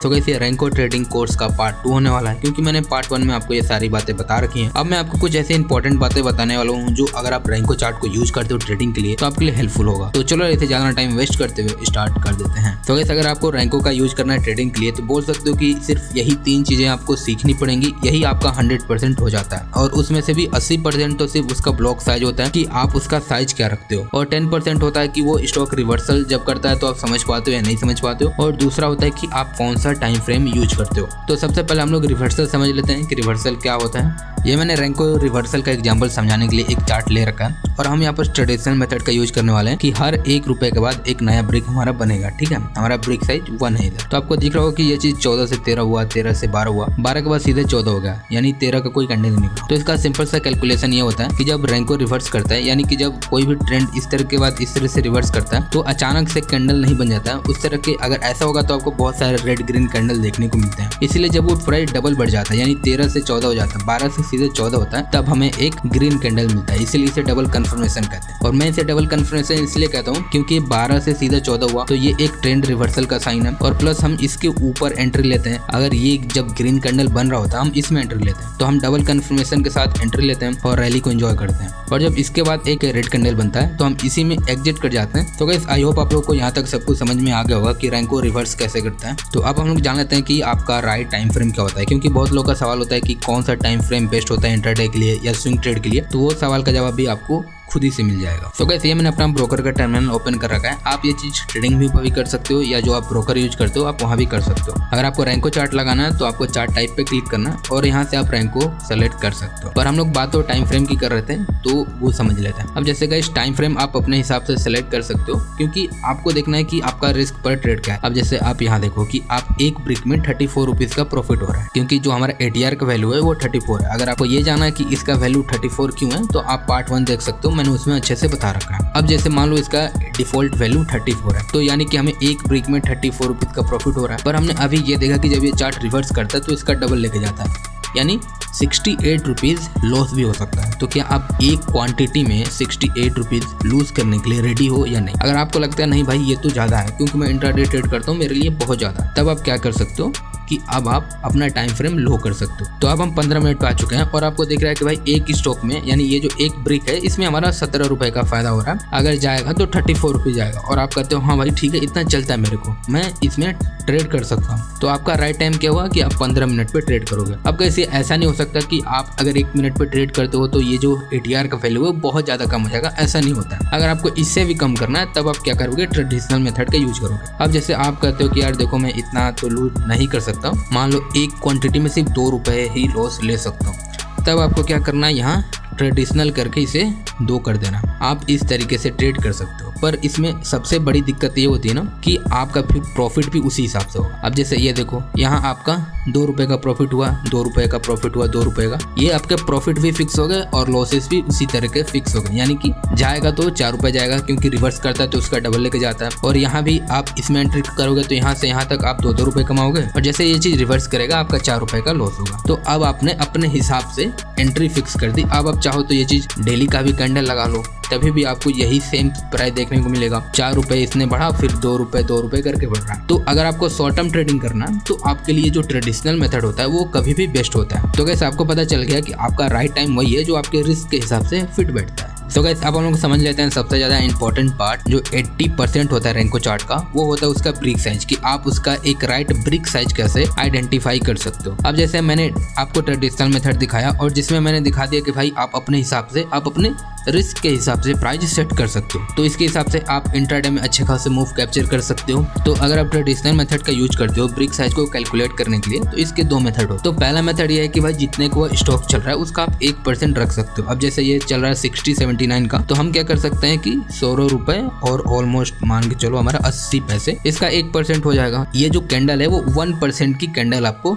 तो गाइस ये रैंको trading course का पार्ट 2 होने वाला है, क्योंकि मैंने पार्ट 1 में आपको ये सारी बातें बता रखी हैं। अब मैं आपको कुछ ऐसे इंपॉर्टेंट बातें बताने वाला हूँ जो अगर आप रैंको चार्ट को यूज करते हो ट्रेडिंग के लिए तो आपके लिए हेल्पफुल होगा। तो चलो ऐसे ज्यादा टाइम वेस्ट करते हुए स्टार्ट कर देते हैं। तो गाइस अगर आपको रैंको का यूज करना है ट्रेडिंग के लिए तो बोल सकते हो कि सिर्फ यही 3 चीजें आपको सीखनी पड़ेंगी, यही आपका 100% हो जाता है। और उसमें से भी 80% तो सिर्फ उसका ब्लॉक साइज होता है कि आप उसका साइज क्या रखते हो, और 10% होता है कि वो स्टॉक रिवर्सल जब करता है तो आप समझ पाते हो या नहीं समझ पाते हो, और दूसरा होता है कि आप कौन सा टाइम फ्रेम यूज करते हो। तो सबसे पहले हम लोग रिवर्सल समझ लेते हैं कि रिवर्सल क्या होता है। ये मैंने रैंको रिवर्सल का एग्जांपल समझाने के लिए एक चार्ट ले रखा है, और हम यहाँ पर ट्रेडिशनल मेथड का यूज करने वाले हैं कि हर 1 रुपए के बाद एक नया ब्रिक हमारा बनेगा। ठीक है, हमारा ब्रिक साइज 1 है इधर। तो आपको दिख रहा होगा कि ये चीज 14 से 13 हुआ, 13 से 12 हुआ, 12 के बाद सीधे 14 हो गया, यानी 13 का कोई कैंडल नहीं हुआ। तो इसका सिंपल सा कैलकुलेशन ये होता है कि जब रैंको रिवर्स करता है, यानी कि जब कोई भी ट्रेंड इस तरह के बाद इस तरह से रिवर्स करता है तो अचानक से कैंडल नहीं बन जाता है उस तरह के। अगर ऐसा होगा तो आपको बहुत सारे रेड ग्रीन कैंडल देखने को मिलते हैं। इसलिए जब वो प्राइस डबल बढ़ जाता है, यानी 13 से 14 हो जाता है, 12 से सीधे 14 होता है, तब हमें एक ग्रीन कैंडल मिलता है। इसीलिए इसे डबल कंफर्मेशन कहते हैं। और मैं इसे डबल कंफर्मेशन इसलिए कहता हूँ क्योंकि 12 से सीधा 14 हुआ तो ये एक ट्रेंड रिवर्सल का साइन है, और प्लस हम इसके ऊपर एंट्री लेते हैं। अगर ये जब ग्रीन कैंडल बन रहा होता है हम इसमें एंट्री लेते हैं, तो हम डबल कंफर्मेशन के साथ एंट्री लेते हैं और रैली को एंजॉय करते हैं। और जब इसके बाद एक रेड कैंडल बनता है तो हम इसी में एग्जिट कर जाते हैं। तो गाइस आई होप आप लोग को यहाँ तक सब कुछ समझ में आ गया होगा कि रैंको रिवर्स कैसे करता है। तो अब हम लोग जान लेते हैं कि आपका राइट टाइम फ्रेम क्या होता है, क्योंकि बहुत लोगों का सवाल होता है कि कौन सा टाइम फ्रेम बेस्ट होता है इंट्राडे के लिए या स्विंग ट्रेड के लिए। तो वो सवाल का जवाब भी आपको खुद ही से मिल जाएगा। तो गाइस ये मैंने अपना ब्रोकर का टर्मिनल ओपन कर रखा है। आप ये चीज ट्रेडिंग भी कर सकते हो, या जो आप ब्रोकर यूज करते हो आप वहाँ भी कर सकते हो। अगर आपको रैंको चार्ट लगाना है तो आपको चार्ट टाइप पे क्लिक करना है और यहाँ से आप रैंको सेलेक्ट कर सकते हो। पर हम लोग बात तो टाइम फ्रेम की कर रहे थे तो वो समझ लेते हैं। अब जैसे गाइस टाइम फ्रेम आप अपने हिसाब से सेलेक्ट कर सकते हो, क्योंकि आपको देखना है कि आपका रिस्क पर ट्रेड क्या है। अब जैसे आप यहाँ देखो कि आप एक ब्रिक में 34 रुपीज का प्रॉफिट हो रहा है, क्योंकि जो हमारा ATR का वैल्यू है वो 34 है। अगर आपको ये जाना है कि इसका वैल्यू 34 क्यों है तो आप पार्ट 1 देख सकते हो, मैंने उसमें अच्छे से बता रखा है। अब जैसे मान लो इसका डिफॉल्ट वैल्यू 34 है, तो यानी कि हमें एक ब्रिक में 34 रुपीज का प्रॉफिट हो रहा है। पर हमने अभी ये देखा कि जब ये चार्ट रिवर्स करता है तो इसका डबल लेके जाता है, यानी 68 रुपीज लॉस भी हो सकता है। तो क्या आप एक क्वांटिटी में 68 रुपीज लूज करने के लिए रेडी हो या नहीं? अगर आपको लगता है नहीं भाई ये तो ज्यादा है क्योंकि मैं इंट्राडे ट्रेड करता हूँ, मेरे लिए बहुत ज्यादा, तब आप क्या कर सकते हो कि अब आप अपना टाइम फ्रेम लो कर सकते हो। तो अब हम 15 मिनट पे आ चुके हैं और आपको दिख रहा है कि भाई एक स्टॉक में, यानी ये जो एक ब्रिक है इसमें हमारा 17 रुपए का फायदा हो रहा है। अगर जाएगा तो 34 रुपये जाएगा, और आप कहते हो हाँ भाई ठीक है इतना चलता है मेरे को, मैं इसमें ट्रेड कर सकता हूँ। तो आपका राइट टाइम क्या हुआ कि आप 15 मिनट पे ट्रेड करोगे। अब कैसे ऐसा नहीं हो सकता कि आप अगर 1 मिनट पे ट्रेड करते हो तो ये जो ATR का वैल्यू है बहुत ज्यादा कम हो जाएगा, ऐसा नहीं होता है। अगर आपको इससे भी कम करना है तब आप क्या करोगे, ट्रेडिशनल मेथड का यूज करोगे। अब जैसे आप कहते हो कि यार देखो मैं इतना तो लूज नहीं कर सकता, मान लो एक क्वांटिटी में सिर्फ 2 रुपए ही लॉस ले सकता हूँ, तब आपको क्या करना है, यहाँ ट्रेडिशनल करके इसे 2 कर देना। आप इस तरीके से ट्रेड कर सकते हो। पर इसमें सबसे बड़ी दिक्कत ये होती है ना कि आपका फिर प्रॉफिट भी उसी हिसाब से होगा। अब जैसे ये देखो यहाँ आपका 2 रुपए का प्रॉफिट हुआ, 2 रुपए का प्रॉफिट हुआ, 2 रुपए का, ये आपके प्रॉफिट भी फिक्स हो गए और लॉसेस भी उसी तरह के फिक्स हो गए। यानी कि जाएगा तो 4 रुपए जाएगा, क्योंकि रिवर्स करता है तो उसका डबल लेके जाता है। और यहाँ भी आप इसमें एंट्री करोगे तो यहाँ से यहाँ तक आप 2-2 रुपए कमाओगे, और जैसे ये चीज रिवर्स करेगा आपका 4 रुपए का लॉस होगा। तो अब आपने अपने हिसाब से एंट्री फिक्स कर दी। अब आप चाहो तो ये चीज डेली का भी कैंडल लगा लो, तभी भी आपको यही सेम प्राइस देखने को मिलेगा। 4 रुपए इसने बढ़ा, फिर 2 रुपए करके बढ़ रहा है। तो अगर आपको शॉर्ट टर्म ट्रेडिंग करना है तो आपके लिए जो ट्रेडिशनल मेथड होता है वो कभी भी बेस्ट होता है। तो गाइस आपको पता चल गया कि आपका राइट टाइम वही है जो आपके रिस्क के हिसाब से फिट बैठता है। तो गाइस अब हम लोग समझ लेते हैं सबसे ज्यादा इंपॉर्टेंट पार्ट जो 80% होता है रैंको चार्ट का, वो होता है उसका ब्रिक साइज, कि आप उसका एक राइट ब्रिक साइज कैसे आइडेंटिफाई कर सकते हो। अब जैसे मैंने आपको ट्रेडिशनल मेथड दिखाया और जिसमें मैंने दिखा दिया कि भाई आप अपने हिसाब से, आप अपने रिस्क के हिसाब से प्राइस सेट कर सकते हो। तो इसके हिसाब से आप इंट्राडे में अच्छे खासे मूव कैप्चर कर सकते हो। तो अगर आप ट्रेडिशनल मेथड का यूज करते हो ब्रिक साइज को कैलकुलेट करने के लिए, तो इसके 2 मेथड हो। तो पहला मेथड ये है कि भाई जितने को स्टॉक चल रहा है उसका आप 1% रख सकते हो। अब जैसे ये चल रहा है 60-79 का, तो हम क्या कर सकते हैं कि 16 रुपए और ऑलमोस्ट मान के चलो हमारा 80 पैसे, इसका 1% हो जाएगा। ये जो कैंडल है वो 1% की कैंडल आपको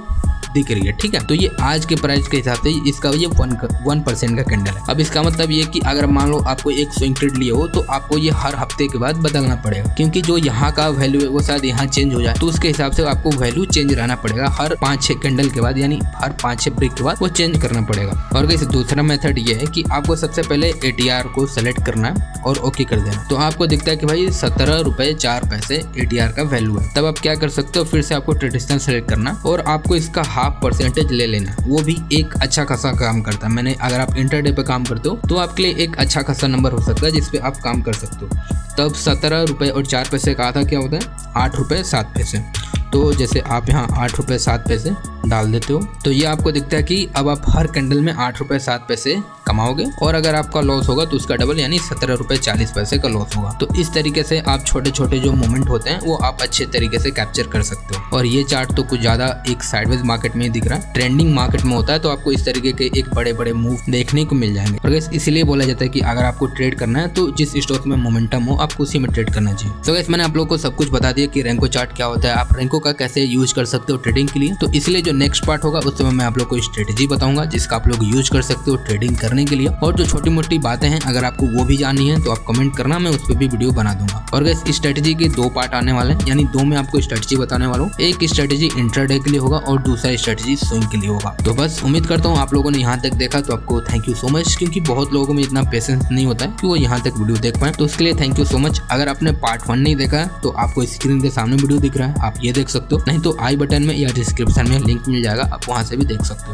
दिख रही है, ठीक है। तो ये आज के प्राइस के हिसाब से इसका ये 1% का कैंडल है। अब इसका मतलब ये कि अगर मान लो आपको एक स्विंग ट्रेड लिए हो तो आपको ये हर हफ्ते के बाद बदलना पड़ेगा, क्योंकि जो यहाँ का वैल्यू है वो शायद यहाँ चेंज हो जाए, तो उसके हिसाब से आपको वैल्यू चेंज रहना पड़ेगा हर 5-6 कैंडल के बाद, यानी हर 5-6 ब्रेक के बाद वो चेंज करना पड़ेगा। और गाइस दूसरा मेथड ये है कि आपको सबसे पहले ATR को सेलेक्ट करना है और ओके कर देना। तो आपको दिखता है कि भाई 17 रुपए 4 पैसे ATR का वैल्यू है। तब आप क्या कर सकते हो, फिर से आपको ट्रेडिशनल सेलेक्ट करना और आपको इसका 0.5% ले लेना। वो भी एक अच्छा खासा काम करता है। मैंने अगर आप इंटरडे पे काम करते हो तो आपके लिए एक अच्छा खासा नंबर हो सकता है जिसपे आप काम कर सकते हो। तब 17 रुपए और 4 पैसे का आधा क्या होता है, 8 रुपए 7 पैसे। तो जैसे आप यहाँ 8 रुपए 7 पैसे डाल देते हो तो ये आपको दिखता है कि अब आप हर कैंडल में 8 रुपए 7 पैसे कमाओगे, और अगर आपका लॉस होगा तो उसका डबल यानी 17 रुपए 40 पैसे का लॉस होगा। तो इस तरीके से आप छोटे छोटे जो मूवमेंट होते हैं वो आप अच्छे तरीके से कैप्चर कर सकते हो। और ये चार्ट तो कुछ ज्यादा एक साइडवेज मार्केट में ही दिख रहा है, ट्रेंडिंग मार्केट में होता है तो आपको इस तरीके के एक बड़े बड़े मूव देखने को मिल जाएंगे। और इसलिए बोला जाता है कि अगर आपको ट्रेड करना है तो जिस स्टॉक में मोमेंटम हो आपको उसी में ट्रेड करना चाहिए। तो गाइस मैंने आप लोगों को सब कुछ बता दिया कि रेंको चार्ट क्या होता है, आप रेंको का कैसे यूज कर सकते हो ट्रेडिंग के लिए। तो इसलिए जो नेक्स्ट पार्ट होगा उस समय मैं आप लोग को स्ट्रेटेजी बताऊंगा जिसका आप लोग यूज कर सकते हो ट्रेडिंग करने के लिए। और जो छोटी मोटी बातें हैं अगर आपको वो भी जाननी है तो आप कमेंट करना, मैं उस पर भी वीडियो बना दूंगा। और गाइस इस स्ट्रेटेजी के 2 पार्ट आने वाले हैं, यानी 2 में आपको स्ट्रेटेजी बताने वाला हूँ। एक स्ट्रेटेजी इंट्राडे के लिए होगा और दूसरा स्ट्रेटेजी स्विंग के लिए होगा। तो बस उम्मीद करता हूँ आप लोगों ने यहाँ तक देखा, तो आपको थैंक यू सो मच, क्योंकि बहुत लोगों में इतना पेशेंस नहीं होता है कि वो यहाँ तक वीडियो देख पाए। तो उसके लिए थैंक यू सो मच। अगर आपने पार्ट 1 नहीं देखा है तो आपको स्क्रीन के सामने वीडियो दिख रहा है, आप ये देख सकते हो, नहीं तो आई बटन में या डिस्क्रिप्शन में लिंक मिल जाएगा, आप वहाँ से भी देख सकते हो।